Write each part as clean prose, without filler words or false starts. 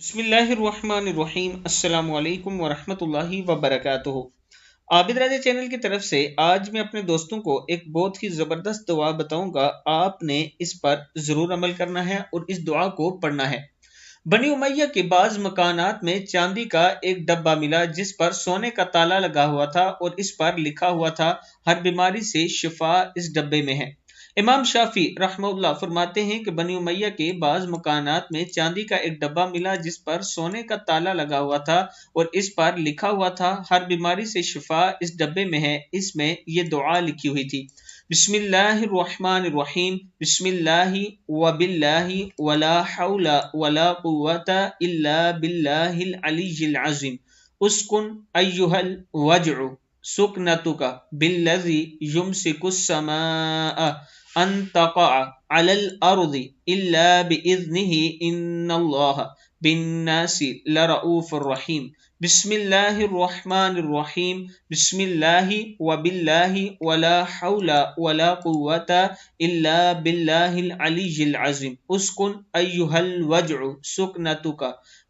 بسم اللہ الرحمن الرحیم۔ السلام علیکم ورحمۃ اللہ وبرکاتہ۔ عابد راجہ چینل کی طرف سے آج میں اپنے دوستوں کو ایک بہت ہی زبردست دعا بتاؤں گا۔ آپ نے اس پر ضرور عمل کرنا ہے اور اس دعا کو پڑھنا ہے۔ بنی امیہ کے بعض مکانات میں چاندی کا ایک ڈبہ ملا جس پر سونے کا تالا لگا ہوا تھا اور اس پر لکھا ہوا تھا ہر بیماری سے شفاء اس ڈبے میں ہے۔ امام شافعی رحمہ اللہ فرماتے ہیں کہ بنی امیہ کے بعض مکانات میں چاندی کا ایک ڈبہ ملا جس پر سونے کا تالا لگا ہوا تھا اور اس پر لکھا ہوا تھا ہر بیماری سے شفا اس ڈبے میں ہے۔ اس میں یہ دعا لکھی ہوئی تھی: بسم اللہ الرحمن الرحیم، بسم اللہ وباللہ ولا حول ولا قوت الا باللہ العلی العظیم، اسکن ایھا الوجع سکنتک بالذی یمسک السماء ان تقع علی الارض الا باذنہ ان اللہ بالناس لرؤوف الرحیم۔ بسم اللہ الرحمن الرحیم، بسم اللہ وباللہ ولا حول ولا قوت الا باللہ العلی العظیم، اسکن ایھا الوجع سکنتک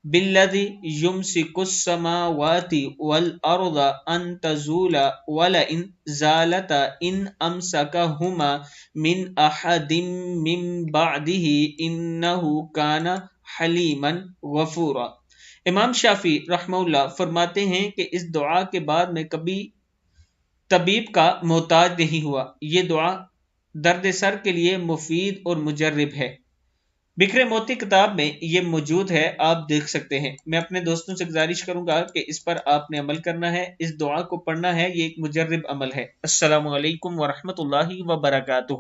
بالذی یمسک السماوات والارض ان تزولا ولئن زالتا ان امسکہما من احد من بعدہ انہ کان حلیما غفورا۔ امام شافعی رحمہ اللہ فرماتے ہیں کہ اس دعا کے بعد میں کبھی طبیب کا محتاج نہیں ہوا۔ یہ دعا درد سر کے لیے مفید اور مجرب ہے۔ بکھرے موتی کتاب میں یہ موجود ہے، آپ دیکھ سکتے ہیں۔ میں اپنے دوستوں سے گزارش کروں گا کہ اس پر آپ نے عمل کرنا ہے، اس دعا کو پڑھنا ہے، یہ ایک مجرب عمل ہے۔ السلام علیکم ورحمۃ اللہ وبرکاتہ۔